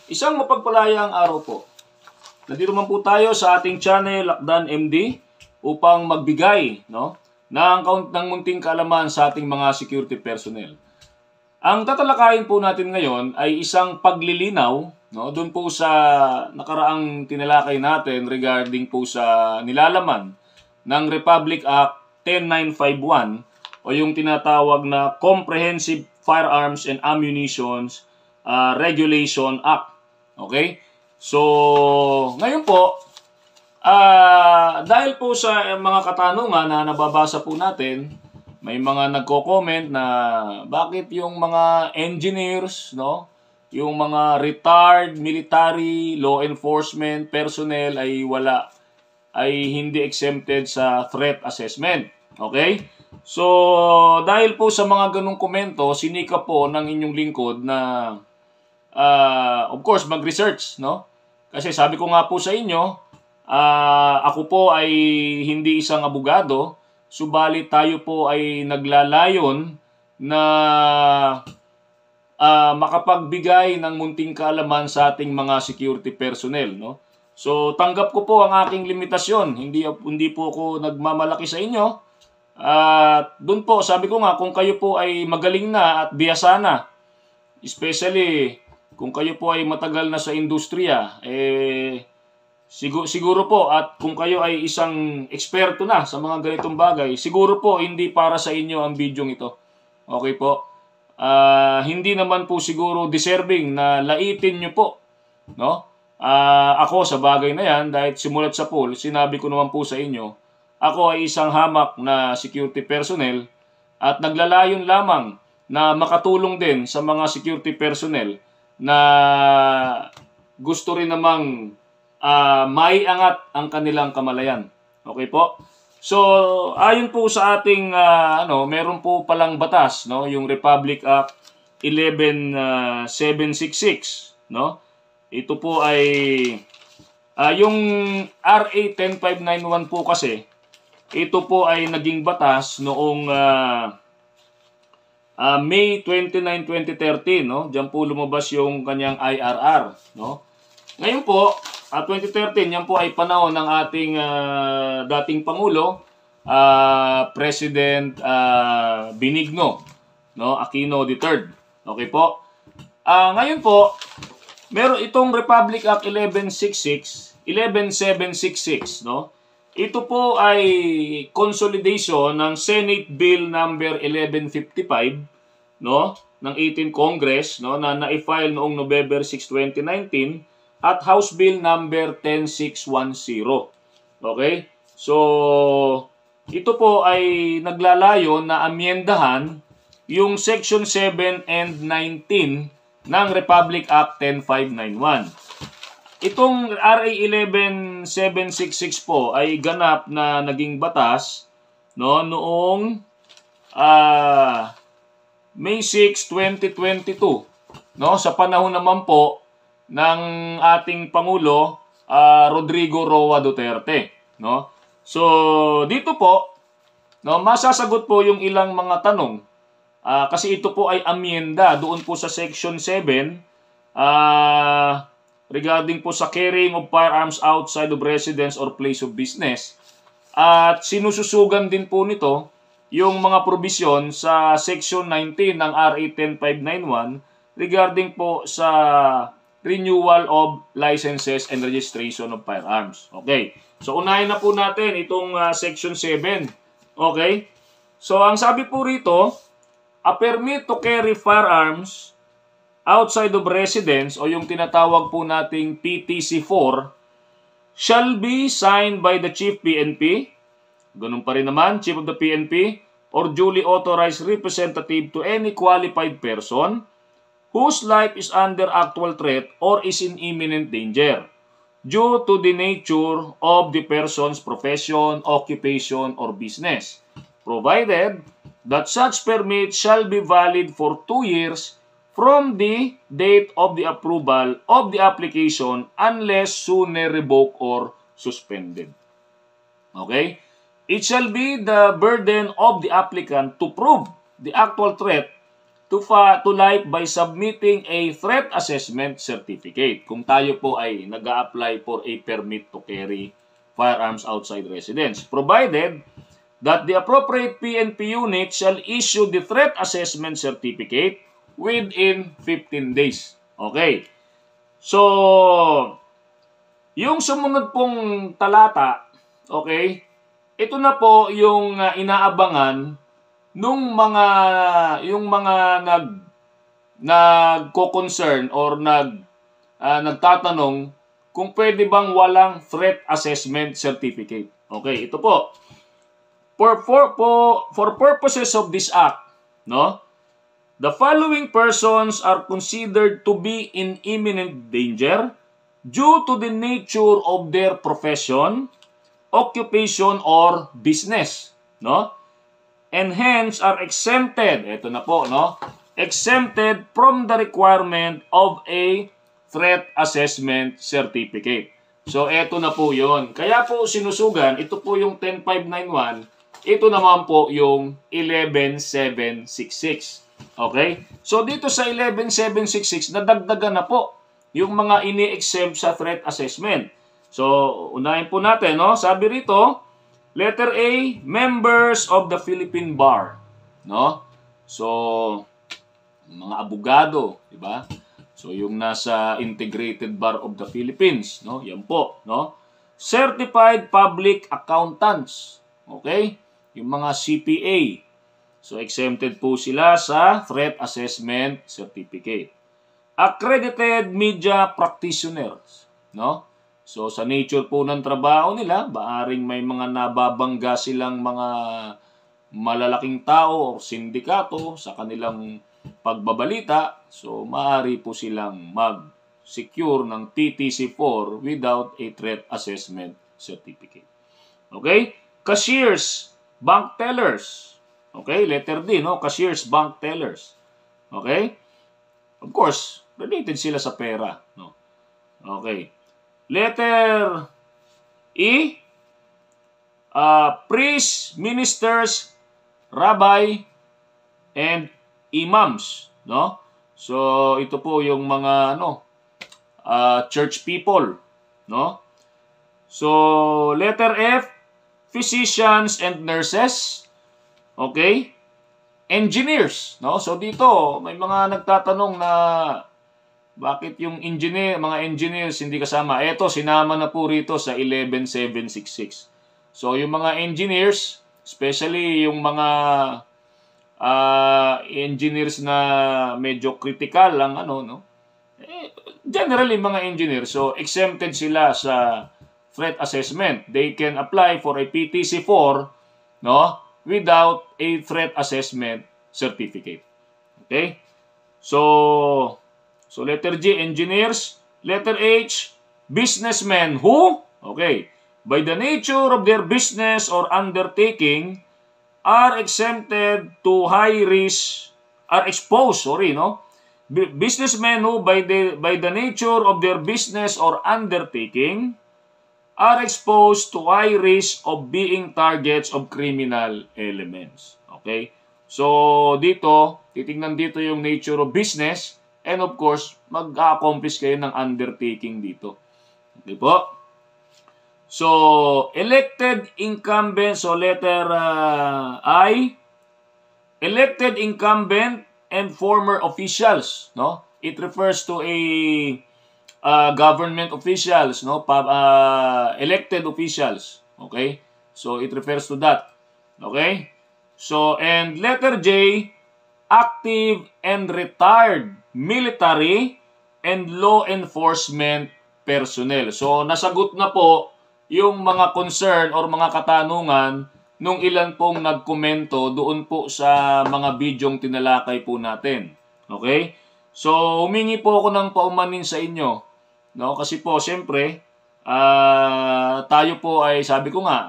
Isang mapagpalayang araw po. Nandito man po tayo sa ating channel, Lakdan MD, upang magbigay ng munting kaalaman sa ating mga security personnel. Ang tatalakayin po natin ngayon ay isang paglilinaw doon po sa nakaraang tinalakay natin regarding po sa nilalaman ng Republic Act 10951 o yung tinatawag na Comprehensive Firearms and Ammunitions Regulation Act. Okay? So, ngayon po, dahil po sa mga katanungan na nababasa po natin, may mga nagko-comment na bakit yung mga engineers, yung mga retired military law enforcement personnel ay hindi exempted sa threat assessment. Okay? So, dahil po sa mga ganung komento, sinika po ng inyong lingkod na of course mag-research, Kasi sabi ko nga po sa inyo, ako po ay hindi isang abogado, subalit tayo po ay naglalayon na makapagbigay ng munting kaalaman sa ating mga security personnel, So, tanggap ko po ang aking limitasyon. Hindi po ako nagmamalaki sa inyo. Doon po, sabi ko nga, kung kayo po ay magaling na at biyasa na, especially kung kayo po ay matagal na sa industriya, siguro po, at kung kayo ay isang eksperto na sa mga ganitong bagay, siguro po hindi para sa inyo ang video ito. Okay po? Hindi naman po siguro deserving na laitin nyo po, ako sa bagay na yan, dahil simulat sa poll, sinabi ko naman po sa inyo, ako ay isang hamak na security personnel at naglalayon lamang na makatulong din sa mga security personnel na gusto rin namang maiangat ang kanilang kamalayan. Okay po? So, ayon po sa ating meron po palang batas, yung Republic Act 11766, Ito po ay yung RA 10591 po kasi, ito po ay naging batas noong May 29, 2013, Diyan po lumabas yung kanyang IRR, Ngayon po, 2013, yan po ay panahon ng ating dating Pangulo, President Benigno, Aquino III. Okay po? Ngayon po, meron itong Republic Act 11766, Ito po ay consolidation ng Senate Bill number 1155, ng 18 Congress, na na-file noong November 6, 2019 at House Bill number 10610. Okay? So, ito po ay naglalayo na amyendahan yung Section 7 and 19 ng Republic Act 10591. Itong RA 11766 po ay ganap na naging batas noong May 6, 2022, sa panahon naman po ng ating Pangulo Rodrigo Roa Duterte, So, dito po, masasagot po yung ilang mga tanong. Kasi ito po ay amyenda doon po sa Section 7 regarding po sa carrying of firearms outside of residence or place of business. At sinususugan din po nito yung mga probisyon sa Section 19 ng RA 10591 regarding po sa renewal of licenses and registration of firearms. Okay. So, unahin na po natin itong Section 7. Okay. So, ang sabi po rito, a permit to carry firearms outside of residence o yung tinatawag po nating PTC4 shall be signed by the Chief PNP, ganun pa rin naman, Chief of the PNP, or duly authorized representative to any qualified person whose life is under actual threat or is in imminent danger due to the nature of the person's profession, occupation, or business, provided that such permit shall be valid for 2 years from the date of the approval of the application unless sooner revoked or suspended. Okay? It shall be the burden of the applicant to prove the actual threat to life by submitting a threat assessment certificate kung tayo po ay nag-a-apply for a permit to carry firearms outside residence, provided that the appropriate PNP unit shall issue the threat assessment certificate within 15 days. Okay. So, yung sumunod pong talata, okay, ito na po yung inaabangan nung mga nagko-concern or nagtatanong kung pwede bang walang threat assessment certificate. Okay, ito po. For purposes of this act, no? The following persons are considered to be in imminent danger due to the nature of their profession, occupation, or business, no? And hence are exempted, ito na po, no? Exempted from the requirement of a threat assessment certificate. So, ito na po yon. Kaya po sinusugan, ito po yung 10591, ito naman po yung 11766. Okay? So, dito sa 11766, nadagdagan na po yung mga ini-exempt sa threat assessment. So, unahin po natin, no? Sabi rito, letter A, members of the Philippine Bar, no? So, mga abogado, di ba? So, yung nasa Integrated Bar of the Philippines, no? Yan po, no? Certified Public Accountants, okay? Yung mga CPA. So, exempted po sila sa threat assessment certificate. Accredited media practitioners, no? So, sa nature po ng trabaho nila, maaring may mga nababangga silang mga malalaking tao o sindikato sa kanilang pagbabalita. So, maaari po silang mag-secure ng TTC4 without a threat assessment certificate. Okay? Cashiers, bank tellers. Okay? Letter D, no? Cashiers, bank tellers. Okay? Of course, related sila sa pera, no? Okay. Letter E, priests, ministers, rabbi, and imams, no? So, ito po yung mga, church people, no? So, letter F, physicians and nurses, okay? Engineers, no? So dito may mga nagtatanong na bakit yung mga engineers hindi kasama. Ito sinama na po rito sa 11766. So yung mga engineers, especially yung mga engineers na medyo critical lang generally mga engineers, so exempted sila sa threat assessment. They can apply for a PTC4, no? Without a threat assessment certificate. Okay? So letter G, engineers. Letter H, businessmen who, okay, by the nature of their business or undertaking, are exempted to high risk, are exposed, businessmen who by the nature of their business or undertaking are exposed to high risk of being targets of criminal elements. Okay? So, dito, titingnan dito yung nature of business and of course, mag-accomplish kayo ng undertaking dito. Okay po? So, elected incumbent, so letter I, elected incumbent and former officials, no? It refers to a government officials, elected officials, okay? So it refers to that, okay? So, and letter J, active and retired military and law enforcement personnel. So nasagot na po yung mga concern or mga katanungan nung ilan pong nagkomento doon po sa mga bidyong tinalakay po natin, okay? So humingi po ako ng paumanin sa inyo. No, kasi po siyempre tayo po ay sabi ko nga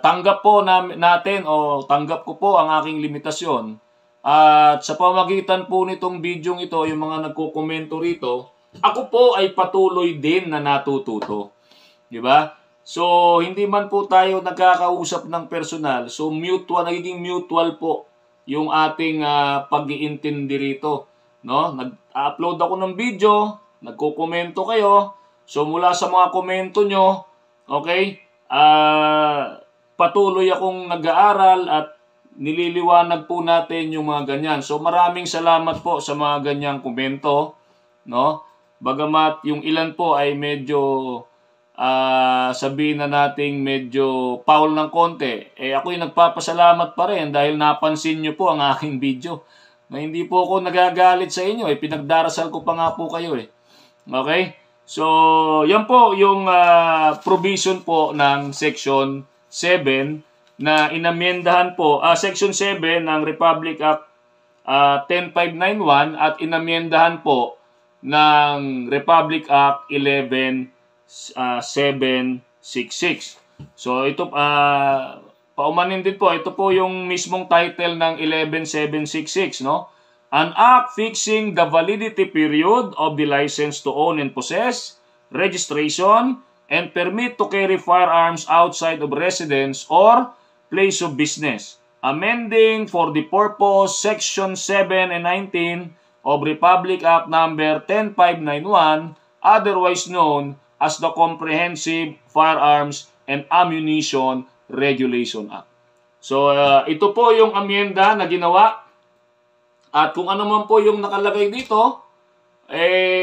tanggap po natin o tanggap ko po ang aking limitasyon at sa pamagitan po nitong bidyong ito yung mga nagko-komento rito, ako po ay patuloy din na natututo. Di ba? So hindi man po tayo nagkakausap ng personal, so nagiging mutual po yung ating pag-iintindi rito, no? Nag-upload ako ng video, nagko-komento kayo. So mula sa mga komento nyo, okay? Patuloy akong nag-aaral at nililiwanag po natin yung mga ganyan. So maraming salamat po sa mga ganyang komento, no? Bagamat yung ilan po ay medyo sabihin na nating medyo foul ng konti, ako'y nagpapasalamat pa rin dahil napansin nyo po ang aking video. Na hindi po ako nagagalit sa inyo, pinagdarasal ko pa nga po kayo Okay? So, yan po yung provision po ng Section 7 na inamyendahan po, Section 7 ng Republic Act 10591 at inamyendahan po ng Republic Act 11766. So ito paumanin din po, ito po yung mismong title ng 11766, no? An act fixing the validity period of the license to own and possess, registration, and permit to carry firearms outside of residence or place of business. Amending for the purpose Section 7 and 19 of Republic Act number 10591, otherwise known as the Comprehensive Firearms and Ammunition Regulation Act. So, ito po yung amyenda na ginawa. At kung ano man po yung nakalagay dito,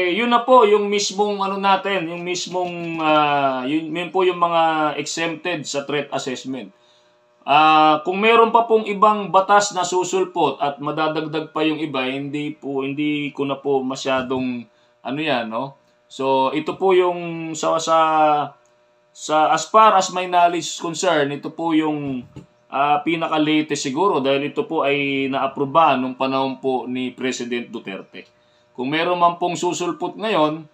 yun na po yung mismong natin, yung mismong, yun po yung mga exempted sa threat assessment. Kung meron pa pong ibang batas na susulpot at madadagdag pa yung iba, hindi ko na po masyadong no? So ito po yung as far as my knowledge is concerned, ito po yung pinaka-latest siguro dahil ito po ay naaprubahan nung panahon po ni President Duterte. Kung meron man pong susulpot ngayon,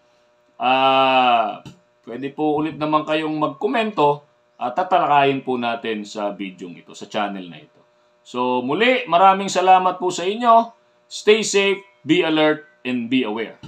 pwede po ulit naman kayong magkomento at tatalakayin po natin sa video ito, sa channel na ito. So muli, maraming salamat po sa inyo. Stay safe, be alert, and be aware.